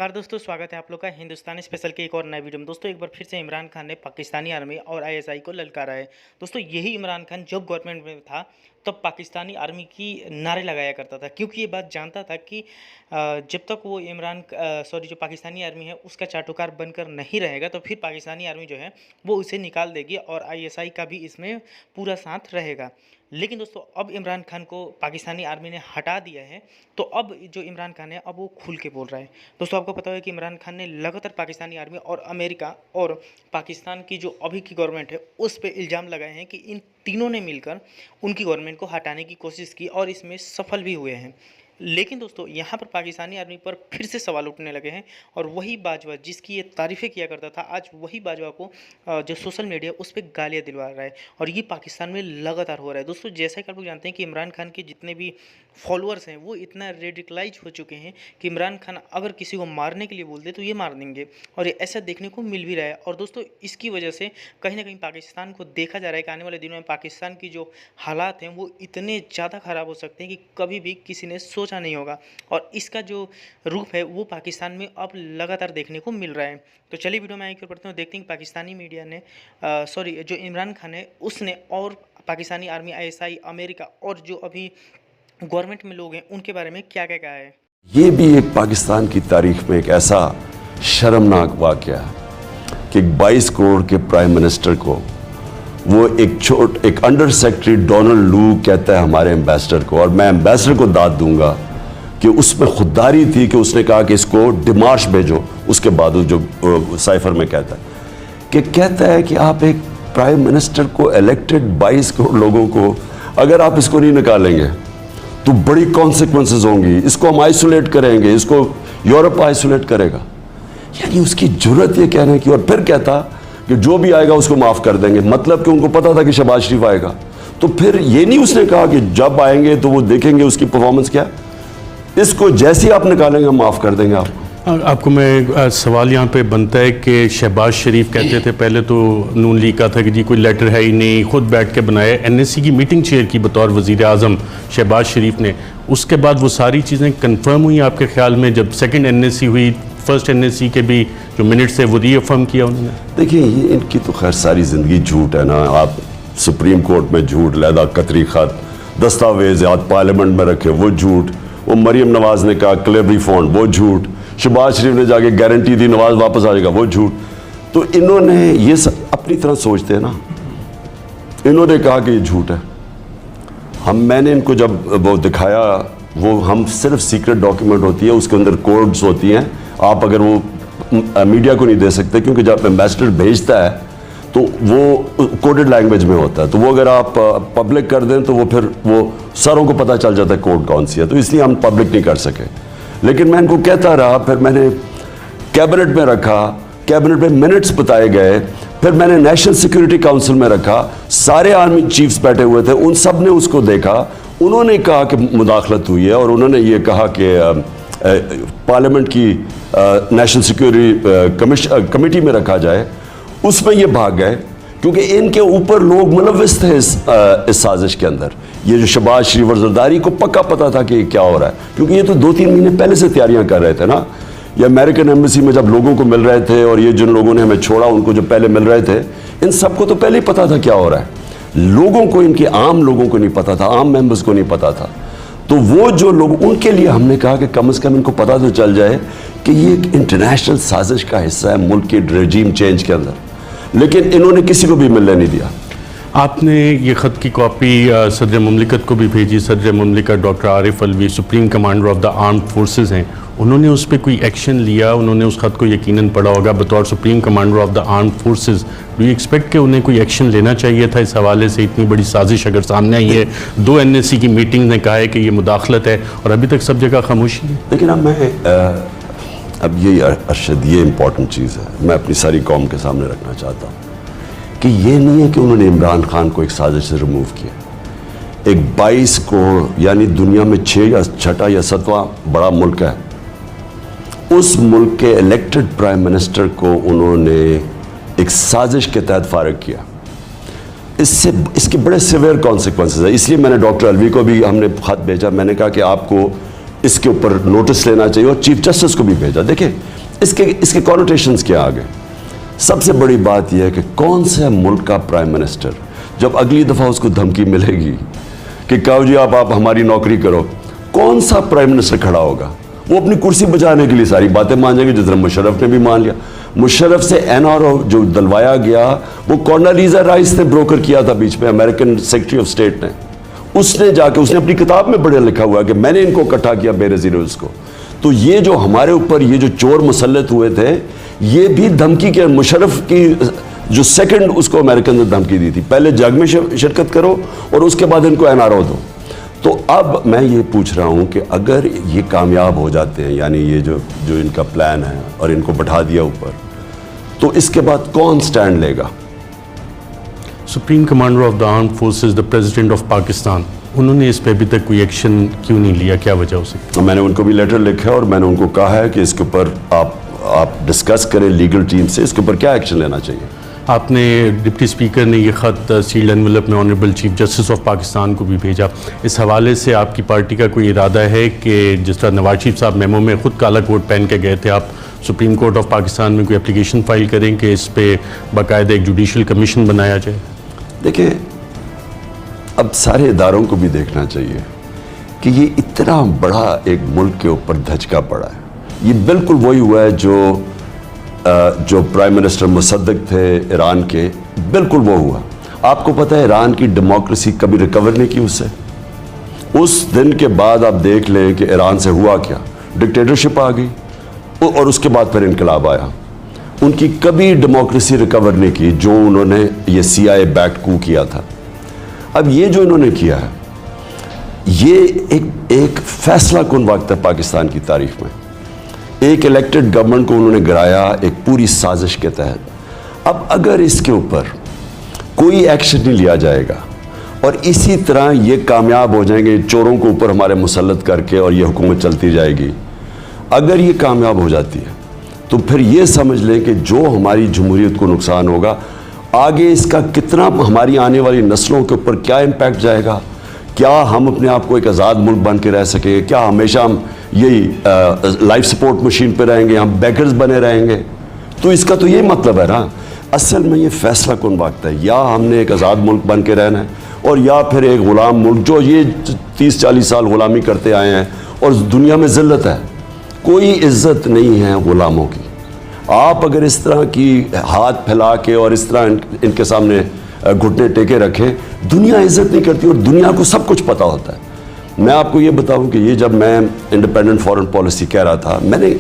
नमस्कार दोस्तों, स्वागत है आप लोग का हिंदुस्तानी स्पेशल के एक और नए वीडियो में। दोस्तों एक बार फिर से इमरान खान ने पाकिस्तानी आर्मी और आईएसआई को ललकारा है। दोस्तों यही इमरान खान जब गवर्नमेंट में था तब पाकिस्तानी आर्मी की नारे लगाया करता था, क्योंकि ये बात जानता था कि जब तक वो जो पाकिस्तानी आर्मी है उसका चाटुकार बनकर नहीं रहेगा तो फिर पाकिस्तानी आर्मी जो है वो उसे निकाल देगी और आईएसआई का भी इसमें पूरा साथ रहेगा। लेकिन दोस्तों अब इमरान खान को पाकिस्तानी आर्मी ने हटा दिया है, तो अब जो इमरान खान है अब वो खुल के बोल रहा है। दोस्तों आपको पता है कि इमरान खान ने लगातार पाकिस्तानी आर्मी और अमेरिका और पाकिस्तान की जो अभी की गवर्नमेंट है उस पे इल्ज़ाम लगाए हैं कि इन तीनों ने मिलकर उनकी गवर्नमेंट को हटाने की कोशिश की और इसमें सफल भी हुए हैं। लेकिन दोस्तों यहाँ पर पाकिस्तानी आर्मी पर फिर से सवाल उठने लगे हैं और वही बाजवा जिसकी ये तारीफ़ें किया करता था आज वही बाजवा को जो सोशल मीडिया उस पर गालियाँ दिलवा रहा है और ये पाकिस्तान में लगातार हो रहा है। दोस्तों जैसा कि आप लोग जानते हैं कि इमरान खान के जितने भी फॉलोअर्स हैं वो इतना रेडिकलाइज हो चुके हैं कि इमरान खान अगर किसी को मारने के लिए बोल दे तो ये मार देंगे और ये ऐसा देखने को मिल भी रहा है। और दोस्तों इसकी वजह से कहीं ना कहीं पाकिस्तान को देखा जा रहा है कि आने वाले दिनों में पाकिस्तान की जो हालात हैं वो इतने ज़्यादा ख़राब हो सकते हैं कि कभी भी किसी ने सोचा नहीं होगा और इसका जो रूप है वो पाकिस्तान में अब लगातार देखने को मिल रहा है। तो चलिए वीडियो में आगे बढ़ते हैं, देखते हैं पाकिस्तानी मीडिया ने जो इमरान खान है उसने और पाकिस्तानी आर्मी, आईएसआई, अमेरिका और जो अभी गवर्नमेंट में लोग हैं उनके बारे में क्या क्या कहा है। ये भी एक पाकिस्तान की तारीख में एक ऐसा शर्मनाक वाकया है कि 22 करोड़ के प्राइम मिनिस्टर को वो एक अंडर सेक्रेटरी डोनाल्ड लू कहता है हमारे एम्बेसडर को, और मैं एम्बेसडर को दाद दूंगा कि उसमें खुददारी थी कि उसने कहा कि इसको डिमार्श भेजो। उसके बाद जो साइफर में कहता है कि आप एक प्राइम मिनिस्टर को इलेक्टेड 22 करोड़ लोगों को अगर आप इसको नहीं निकालेंगे तो बड़ी कॉन्सिक्वेंसेस होंगी, इसको हम आइसोलेट करेंगे, इसको यूरोप आइसोलेट करेगा। यानी उसकी जरूरत ये कहने की, और फिर कहता कि जो भी आएगा उसको माफ़ कर देंगे, मतलब कि उनको पता था कि शहबाज शरीफ आएगा। तो फिर ये नहीं उसने कहा कि जब आएंगे तो वो देखेंगे उसकी परफॉर्मेंस क्या, इसको जैसे ही आप निकालेंगे हम माफ़ कर देंगे आपको मैं सवाल यहाँ पे बनता है कि शहबाज शरीफ कहते थे पहले तो नून लीग का था कि जी कोई लेटर है ही नहीं, खुद बैठ के बनाया, एनएससी की मीटिंग चेयर की बतौर वज़ीर आज़म शहबाज शरीफ ने। उसके बाद वो सारी चीज़ें कंफर्म हुई आपके ख्याल में जब सेकंड एनएससी हुई, फर्स्ट एनएससी के भी जो मिनट्स है वो रीअफर्म किया उन्होंने? देखिए ये इनकी तो खैर सारी ज़िंदगी झूठ है ना। आप सुप्रीम कोर्ट में झूठ, लहदा कतरी ख़त, दस्तावेज आज पार्लियामेंट में रखे वो झूठ, वो मरीम नवाज ने कहा क्लेवरी फंड वो झूठ, शहबाज शरीफ ने जाके गारंटी दी नवाज वापस आ जाएगा वो झूठ। तो इन्होंने ये सब अपनी तरह सोचते हैं ना, इन्होंने कहा कि ये झूठ है। मैंने इनको जब वो दिखाया, वो हम सिर्फ सीक्रेट डॉक्यूमेंट होती है, उसके अंदर कोड्स होती हैं, आप अगर वो मीडिया को नहीं दे सकते क्योंकि जब एम्बेसडर भेजता है तो वो कोडेड लैंग्वेज में होता है, तो वो अगर आप पब्लिक कर दें तो वो फिर वो सारों को पता चल जाता है कोड कौन सी है, तो इसलिए हम पब्लिक नहीं कर सके। लेकिन मैं इनको कहता रहा, फिर मैंने कैबिनेट में रखा, कैबिनेट में मिनट्स बताए गए, फिर मैंने नेशनल सिक्योरिटी काउंसिल में रखा, सारे आर्मी चीफ्स बैठे हुए थे, उन सब ने उसको देखा, उन्होंने कहा कि मुदाखलत हुई है और उन्होंने ये कहा कि पार्लियामेंट की नेशनल सिक्योरिटी कमेटी में रखा जाए। उसमें ये भाग गए क्योंकि इनके ऊपर लोग मुलविस थे इस साजिश के अंदर। ये जो शहबाज शरीफ और जरदारी को पक्का पता था कि क्या हो रहा है, क्योंकि ये तो 2-3 महीने पहले से तैयारियां कर रहे थे ना। ये अमेरिकन एम्बेसी में जब लोगों को मिल रहे थे और ये जिन लोगों ने हमें छोड़ा उनको जो पहले मिल रहे थे, इन सबको तो पहले ही पता था क्या हो रहा है। लोगों को, इनके आम लोगों को नहीं पता था, आम मेंबर्स को नहीं पता था। तो वो जो लोग, उनके लिए हमने कहा कि कम से कम इनको पता तो चल जाए कि ये एक इंटरनेशनल साजिश का हिस्सा है मुल्क के रेजीम चेंज के अंदर। लेकिन इन्होंने किसी को भी मिलने नहीं दिया। आपने ये ख़त की कॉपी सदर मुमलिकत को भी भेजी। सदर मुमलिकत doctor Arif Alvi supreme commander of the armed forces हैं, उन्होंने उस पर कोई एक्शन लिया? उन्होंने उस ख़त को यकीनन पढ़ा होगा बतौर supreme commander of the armed forces. Do you expect कि उन्हें कोई एक्शन लेना चाहिए था इस हवाले से? इतनी बड़ी साजिश अगर सामने आई है, 2 एनएससी की मीटिंग ने कहा है कि ये मुदाखलत है और अभी तक सब जगह खामोशी है। लेकिन अब ये अरशद, ये इंपॉर्टेंट चीज़ है, मैं अपनी सारी कौम के सामने रखना चाहता हूँ कि ये नहीं है कि उन्होंने इमरान खान को एक साजिश से रिमूव किया। एक 22 करोड़ यानी दुनिया में 6 या 7वां बड़ा मुल्क है, उस मुल्क के इलेक्टेड प्राइम मिनिस्टर को उन्होंने एक साजिश के तहत फारिग किया। इसके बड़े सिवियर कॉन्सिक्वेंसेस है। इसलिए मैंने डॉक्टर अलवी को भी हमने खत भेजा, मैंने कहा कि आपको इसके ऊपर नोटिस लेना चाहिए और चीफ जस्टिस को भी भेजा। देखिए इसके कॉनोटेशंस क्या आ गए। सबसे बड़ी बात यह है कि कौन से मुल्क का प्राइम मिनिस्टर जब अगली दफ़ा उसको धमकी मिलेगी कि कहो जी आप हमारी नौकरी करो, कौन सा प्राइम मिनिस्टर खड़ा होगा? वो अपनी कुर्सी बचाने के लिए सारी बातें मान जाएंगे, जिस तरह मुशर्रफ ने भी मान लिया। मुशर्रफ से एनआरओ जो डलवाया गया वो कॉन्डोलीज़ा राइस ने ब्रोकर किया था बीच में, अमेरिकन सेक्रेटरी ऑफ स्टेट ने। उसने जाके उसने अपनी किताब में बड़े लिखा हुआ है कि मैंने इनको इकट्ठा किया बेनज़ीर उसको। तो ये जो हमारे ऊपर ये जो चोर मुसल्लत हुए थे, ये भी धमकी के मुशर्रफ की जो सेकंड उसको अमेरिकन ने धमकी दी थी, पहले जंग में शिरकत करो और उसके बाद इनको एनआरओ दो। तो अब मैं ये पूछ रहा हूँ कि अगर ये कामयाब हो जाते हैं, यानी ये जो इनका प्लान है और इनको बैठा दिया ऊपर, तो इसके बाद कौन स्टैंड लेगा? Supreme commander of the arm forces, the president of Pakistan, उन्होंने इस पे अभी तक कोई एक्शन क्यों नहीं लिया? क्या वजह हो सकती है? मैंने उनको भी लेटर लिखा है और मैंने उनको कहा है कि इसके ऊपर आप डिस्कस करें लीगल टीम से, इसके ऊपर क्या एक्शन लेना चाहिए। आपने डिप्टी स्पीकर ने ये ख़त सील्ड एनवेलप में honourable chief justice of Pakistan को भी भेजा। इस हवाले से आपकी पार्टी का कोई इरादा है कि जिस तरह नवाज शरीफ साहब मेमो में ख़ुद काला कोट पहन के गए थे, आप सुप्रीम कोर्ट ऑफ पाकिस्तान में कोई एप्लीकेशन फ़ाइल करें कि इस पे बाकायदा एक जुडिशल कमीशन बनाया जाए? देखिए, अब सारे इदारों को भी देखना चाहिए कि ये इतना बड़ा एक मुल्क के ऊपर धचका पड़ा है। ये बिल्कुल वही हुआ है जो प्राइम मिनिस्टर मुसद्दक थे ईरान के, बिल्कुल वो हुआ। आपको पता है ईरान की डेमोक्रेसी कभी रिकवर नहीं की उससे। उस दिन के बाद आप देख लें कि ईरान से हुआ क्या, डिक्टेटरशिप आ गई और उसके बाद फिर इनकलाब आया। उनकी कभी डेमोक्रेसी रिकवर नहीं की जो उन्होंने ये CIA बैक्ड कू किया था। अब ये जो इन्होंने किया है, ये एक फैसला कुन वक्त है पाकिस्तान की तारीख में। एक इलेक्टेड गवर्नमेंट को उन्होंने गिराया एक पूरी साजिश के तहत। अब अगर इसके ऊपर कोई एक्शन नहीं लिया जाएगा और इसी तरह ये कामयाब हो जाएंगे चोरों को ऊपर हमारे मुसल्लत करके और ये हुकूमत चलती जाएगी, अगर ये कामयाब हो जाती है तो फिर ये समझ लें कि जो हमारी जमहूरियत को नुकसान होगा, आगे इसका कितना हमारी आने वाली नस्लों के ऊपर क्या इम्पैक्ट जाएगा। क्या हम अपने आप को एक आज़ाद मुल्क बन के रह सकेंगे? क्या हमेशा हम यही लाइफ सपोर्ट मशीन पे रहेंगे, हम बैकर्स बने रहेंगे? तो इसका तो ये मतलब है ना, असल में ये फैसला कौन वक्त है, या हमने एक आज़ाद मुल्क बन के रहना है और या फिर एक ग़ुलाम मुल्क जो ये 30-40 साल ग़ुलामी करते आए हैं और दुनिया में ज़िल्लत है। कोई इज़्ज़त नहीं है ग़ुलामों की। आप अगर इस तरह की हाथ फैला के और इस तरह इनके सामने घुटने टेके रखें, दुनिया इज़्ज़त नहीं करती और दुनिया को सब कुछ पता होता है। मैं आपको ये बताऊं कि ये जब मैं इंडिपेंडेंट फॉरेन पॉलिसी कह रहा था, मैंने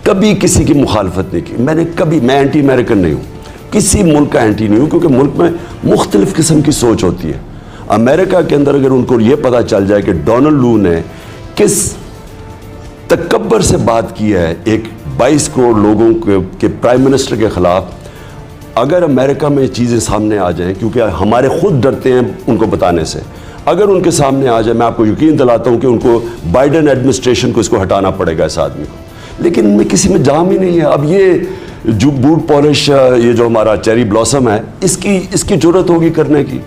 कभी किसी की मुखालफत नहीं की। मैं एंटी अमेरिकन नहीं हूँ, किसी मुल्क का एंटी नहीं हूँ, क्योंकि मुल्क में मुख्तलिफ़ किस्म की सोच होती है। अमेरिका के अंदर अगर उनको ये पता चल जाए कि डोनाल्ड लू ने किस तकब्बर से बात की है एक 22 करोड़ लोगों के प्राइम मिनिस्टर के ख़िलाफ़, अगर अमेरिका में चीज़ें सामने आ जाएं, क्योंकि हमारे खुद डरते हैं उनको बताने से, अगर उनके सामने आ जाए, मैं आपको यकीन दिलाता हूं कि उनको बाइडेन एडमिनिस्ट्रेशन को इसको हटाना पड़ेगा इस आदमी को। लेकिन इनमें किसी में जाम ही नहीं है। अब ये जो बूट पॉलिश, ये जो हमारा चेरी ब्लॉसम है, इसकी ज़रूरत होगी करने की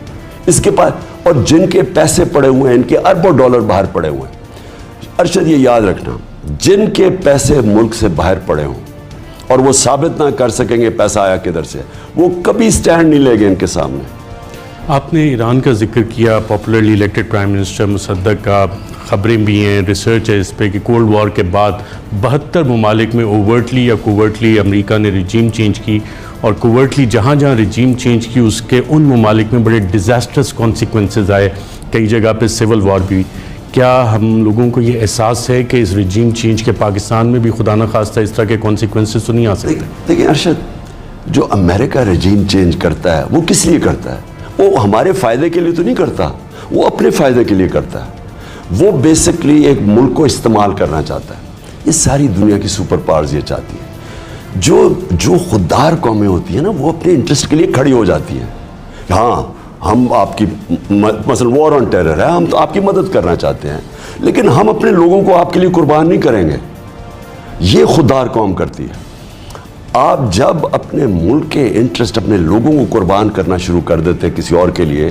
इसके पास, और जिनके पैसे पड़े हुए हैं, इनके अरबों डॉलर बाहर पड़े हुए हैं। अरशद, ये याद रखना, जिनके पैसे मुल्क से बाहर पड़े हों और वो साबित ना कर सकेंगे पैसा आया किधर से, वो कभी स्टैंड नहीं लेंगे इनके सामने। आपने ईरान का जिक्र किया, पॉपुलरली इलेक्टेड प्राइम मिनिस्टर मुसद्दक का, ख़बरें भी हैं, रिसर्च है इस पर कि कोल्ड वॉर के बाद 72 ममालिक में ओवर्टली या कोवर्टली अमेरिका ने रिजीम चेंज की, और कोवर्टली जहाँ जहाँ रिजीम चेंज की उसके उन ममालिक में बड़े डिज़ास्टर्स कॉन्सिक्वेंसेस आए, कई जगह पे सिविल वॉर भी। क्या हम लोगों को ये एहसास है कि इस रिजीम चेंज के पाकिस्तान में भी खुदा न खास्ता इस तरह के कॉन्सिक्वेंसेस तो नहीं आ सकते? देखिए अरशद, जो अमेरिका रिजीम चेंज करता है वो किस लिए करता है? वो हमारे फ़ायदे के लिए तो नहीं करता, वो अपने फ़ायदे के लिए करता है। वो बेसिकली एक मुल्क को इस्तेमाल करना चाहता है। ये सारी दुनिया की सुपर पावर्स ये चाहती है। जो खुददार कौमें होती हैं ना, वो अपने इंटरेस्ट के लिए खड़ी हो जाती हैं। हाँ, हम आपकी मसलन वॉर ऑन टेरर है, हम तो आपकी मदद करना चाहते हैं, लेकिन हम अपने लोगों को आपके लिए कुर्बान नहीं करेंगे। ये खुददार कौम करती है। आप जब अपने मुल्क के इंटरेस्ट, अपने लोगों को कुर्बान करना शुरू कर देते हैं किसी और के लिए,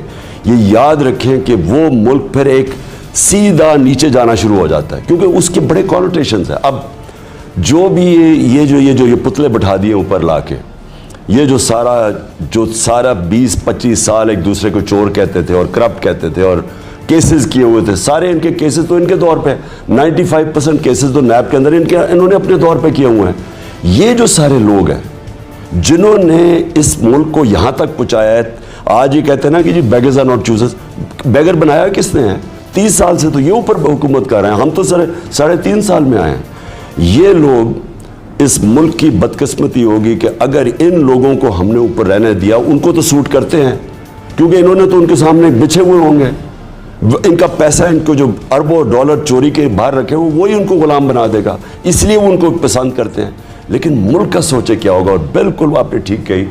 ये याद रखें कि वो मुल्क फिर एक सीधा नीचे जाना शुरू हो जाता है, क्योंकि उसके बड़े कॉनोटेशंस हैं। अब जो भी ये पुतले बैठा दिए ऊपर लाके, ये जो सारा 20-25 साल एक दूसरे को चोर कहते थे और करप्ट कहते थे और केसेस किए हुए थे, सारे इनके केसेस तो इनके दौर पे 95% केसेस तो नैब के अंदर इन्होंने अपने दौर पे किए हुए हैं। ये जो सारे लोग हैं जिन्होंने इस मुल्क को यहाँ तक पहुँचाया है, आज ये कहते हैं ना कि जी बेगर्स आर नॉट चूजर्स, बेगर बनाया किसने है? 30 साल से तो ये ऊपर हुकूमत कर रहे हैं, हम तो 3.5 साल में आए हैं। ये लोग, इस मुल्क की बदकिस्मती होगी कि अगर इन लोगों को हमने ऊपर रहने दिया, उनको तो सूट करते हैं क्योंकि इन्होंने तो उनके सामने बिछे हुए होंगे, इनका पैसा, इनको जो अरबों डॉलर चोरी के बाहर रखे हुए, वही उनको गुलाम बना देगा, इसलिए वो उनको पसंद करते हैं। लेकिन मुल्क का सोचे क्या होगा। और बिल्कुल आपने ठीक कही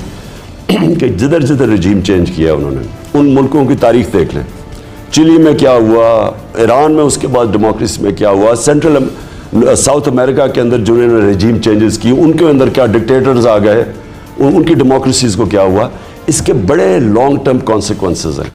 कि जिधर जिधर रजीम चेंज किया उन्होंने, उन मुल्कों की तारीख देख लें। चिली में क्या हुआ, ईरान में उसके बाद डेमोक्रेसी में क्या हुआ, साउथ अमेरिका के अंदर जो उन्होंने रजीम चेंजेस की, उनके अंदर क्या डिक्टेटर्स आ गए, उनकी डेमोक्रेसीज को क्या हुआ। इसके बड़े लॉन्ग टर्म कॉन्सिक्वेंसेस हैं।